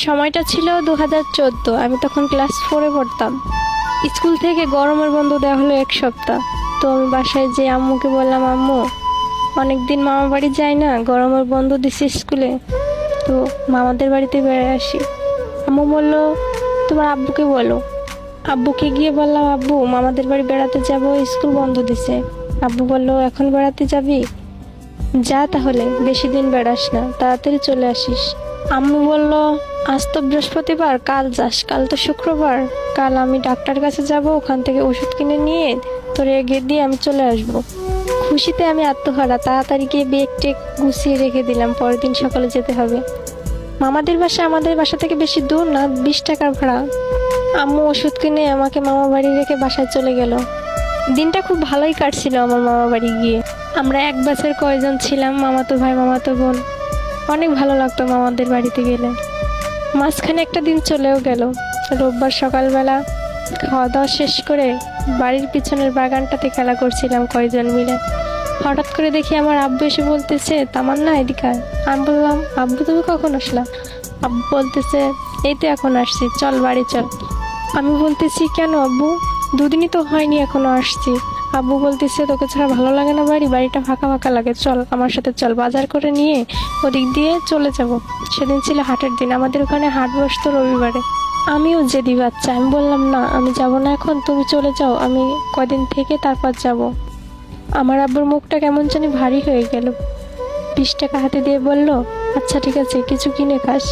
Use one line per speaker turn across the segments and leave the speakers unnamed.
সময়টা ছিল 2014, আমি তখন ক্লাস 4-এ পড়তাম। স্কুল থেকে গরমের বন্ধ দেওয়া হলো 1 সপ্তাহ। তো আমি বাসায় যে আম্মুকে বললাম, আম্মু অনেকদিন মামা বাড়ি যাই না, গরমের বন্ধ দিছে স্কুলে, তো মামাদের বাড়িতে বেড়ে আসি। আম্মু বলল তোমার আব্বুকে বলো। আব্বুকে গিয়ে বললাম, আব্বু মামাদের বাড়ি বেড়াতে যাব, স্কুল বন্ধ দিছে। আব্বু বলল এখন বেড়াতে যাবি? যা তাহলে, বেশি দিন বেড়াস না, তাড়াতাড়ি চলে আসিস। আম্মু বলল আজ তো বৃহস্পতিবার, কাল যাস, কাল তো শুক্রবার, কাল আমি ডাক্তার কাছে যাব, ওখান থেকে ওষুধ কিনে নিয়ে তোর এগিয়ে দিয়ে আমি চলে আসব। খুশিতে আমি আত্মহারা, তাড়াতাড়ি গিয়ে ব্যাগ টেক গুছিয়ে রেখে দিলাম, পরের দিন সকালে যেতে হবে। মামাদের বাসা আমাদের বাসা থেকে বেশি দূর না, 20 টাকার ভাড়া। আম্মু ওষুধ কিনে আমাকে মামা বাড়ি রেখে বাসায় চলে গেল। দিনটা খুব ভালোই কাটছিল আমার মামা বাড়ি গিয়ে। আমরা 1 বছর কয়জন ছিলাম, মামাতো ভাই মামাতো বোন। অনেক ভালো লাগতো মামাদের বাড়িতে গেলে। মাঝখানে একটা দিন চলেও গেল। রোববার সকালবেলা খাওয়া দাওয়া শেষ করে বাড়ির পিছনের বাগানটাতে খেলা করছিলাম কয়জন মিলে। হঠাৎ করে দেখি আমার আব্বু এসে বলতেছে, তামান্না এদিকে আয়। আমি বললাম, আব্বু তুমি কখন আসলা? আব্বু বলতেছে, এই তো এখন আসছি, চল বাড়ি চল। আমি বলতেছি, কেন আব্বু? 2 দিনই তো হয়নি এখনো আসছি। আব্বু বলতেছে, তোকে ছাড়া ভালো লাগে না বাড়িটা ফাঁকা ফাঁকা লাগে, চল আমার সাথে চল, বাজার করে নিয়ে ওদিক দিয়ে চলে যাব। সেদিন ছিল হাটের দিন, আমাদের ওখানে হাট বসতো রবিবারে। আমিও জেদি বাচ্চা, আমি বললাম না আমি যাব না এখন, তুমি চলে যাও, আমি কদিন থেকে তারপর যাব। আমার আব্বুর মুখটা কেমন জানি ভারী হয়ে গেল। 20 টাকা হাতে দিয়ে বলল, আচ্ছা ঠিক আছে, কিছু কিনে খাস।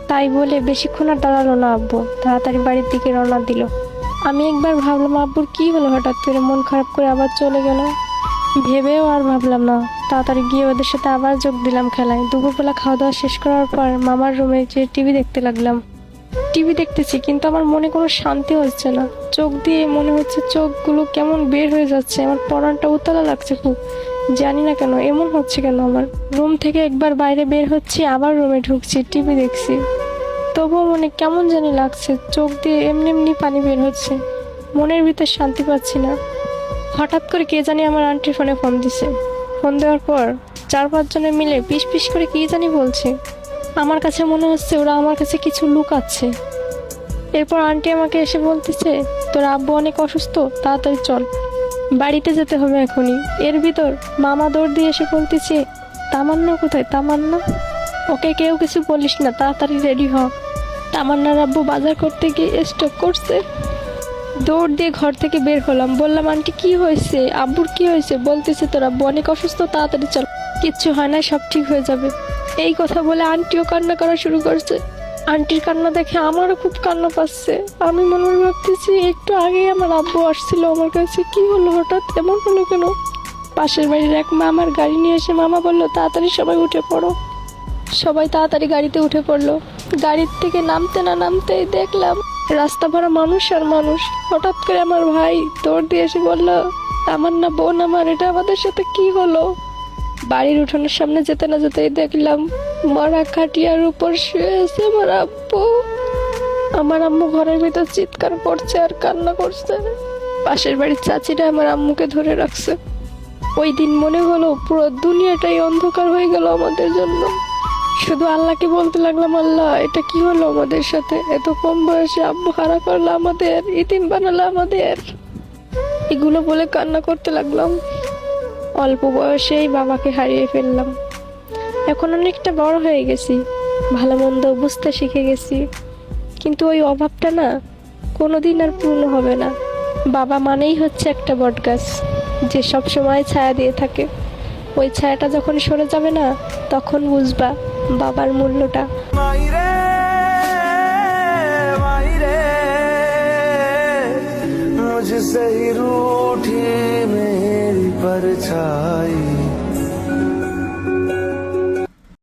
তাই বলে বেশিক্ষণ আর দাঁড়ালো না আব্বু, তাড়াতাড়ি বাড়ির দিকে রওনা দিল। আমি একবার ভাবলাম আব্বুর কি হলো, হঠাৎ করে মন খারাপ করে আবার চলে গেল। ভেবেও আর ভাবলাম না, তাড়াতাড়ি গিয়ে ওদের সাথে আবার যোগ দিলাম খেলায়। দুপুরবেলা খাওয়া দাওয়া শেষ করার পর মামার রুমে যে টিভি দেখতে লাগলাম। টিভি দেখতেছি কিন্তু আমার মনে কোনো শান্তি হচ্ছে না। চোখ দিয়ে মনে হচ্ছে চোখগুলো কেমন বের হয়ে যাচ্ছে, আমার পরানটা উতলা লাগছে খুব। জানি না কেন এমন হচ্ছে কেন। আমার রুম থেকে একবার বাইরে বের হচ্ছি, আবার রুমে ঢুকছি, টিভি দেখছি, তবুও মনে কেমন জানি লাগছে, চোখ দিয়ে এমনি এমনি পানি বের হচ্ছে, মনের ভিতর শান্তি পাচ্ছি না। হঠাৎ করে কে জানি আমার আন্টির ফোনে ফোন দিছে। ফোন দেওয়ার পর 4-5 জনে মিলে পিস পিস করে কি জানি বলছে। আমার কাছে মনে হচ্ছে ওরা আমার কাছে কিছু লুকাচ্ছে। এরপর আন্টি আমাকে এসে বলতেছে, তোর আব্বু অনেক অসুস্থ, তাড়াতাড়ি চল, বাড়িতে যেতে হবে এখনই। এর ভিতর মামা দৌড় দিয়ে এসে বলতেছে, তামান্না কোথায়? তামান্না, ওকে কেউ কিছু বলিস না, তাড়াতাড়ি রেডি হ, তামান্নার আব্বু বাজার করতে গিয়ে স্ট্রোক করছে। দৌড় দিয়ে ঘর থেকে বের হলাম। বললাম, আন্টি কি হয়েছে? আব্বুর কি হয়েছে? বলতেছে তোর আব্বু অনেক অসুস্থ, তাড়াতাড়ি চল, কিচ্ছু হয় না, সব ঠিক হয়ে যাবে। এই কথা বলে আন্টিও কান্না করা শুরু করছে। আন্টির কান্না দেখে আমারও খুব কান্না পাচ্ছে। আমি মনে মনে ভাবতেছি, একটু আগেই আমার আব্বু আসছিল আমার কাছে, কি হলো, হঠাৎ এমন হলো কেন? পাশের বাড়ির এক মামার গাড়ি নিয়ে এসে মামা বললো, তাড়াতাড়ি সবাই উঠে পড়ো। সবাই তাড়াতাড়ি গাড়িতে উঠে পড়লো। গাড়ির থেকে নামতে না নামতেই দেখলাম রাস্তা ভরা মানুষ আর মানুষ। হঠাৎ করে আমার ভাই দৌড় দিয়ে এসে বললো, তামান্না বোন আমার, এটা আমাদের সাথে কি হলো? বাড়ির উঠোনের সামনে যেতে না যেতেই দেখলাম মরা খাটিয়ার উপর শুয়ে আছে আমার আব্বু। আমার আম্মু ঘরের ভিতর চিৎকার করছে আর কান্না করছে। পাশের বাড়ির চাচিরা আমার আম্মুকে ধরে রাখছে। ওই দিন মনে হলো পুরো দুনিয়াটাই অন্ধকার হয়ে গেল আমাদের জন্য। শুধু আল্লাহকে বলতে লাগলাম, আল্লাহ এটা কি হলো আমাদের সাথে? এত কম বয়সে আব্বু হারা করলো আমাদের, ইতিম বানালো আমাদের। এগুলো বলে কান্না করতে লাগলাম। অল্প বয়সেই বাবাকে হারিয়ে ফেললাম। এখন অনেকটা বড় হয়ে গেছি, ভালো মন্দ বুঝতে শিখে গেছি, কিন্তু ওই অভাবটা না কোনোদিন আর পূর্ণ হবে না। বাবা মানেই হচ্ছে একটা বটগাছ, যে সব সময় ছায়া দিয়ে থাকে। ওই ছায়াটা যখন সরে যাবে না, তখন বুঝবা বাবার মূল্যটা।
मुझसे ही रूठी मेरी परछाई।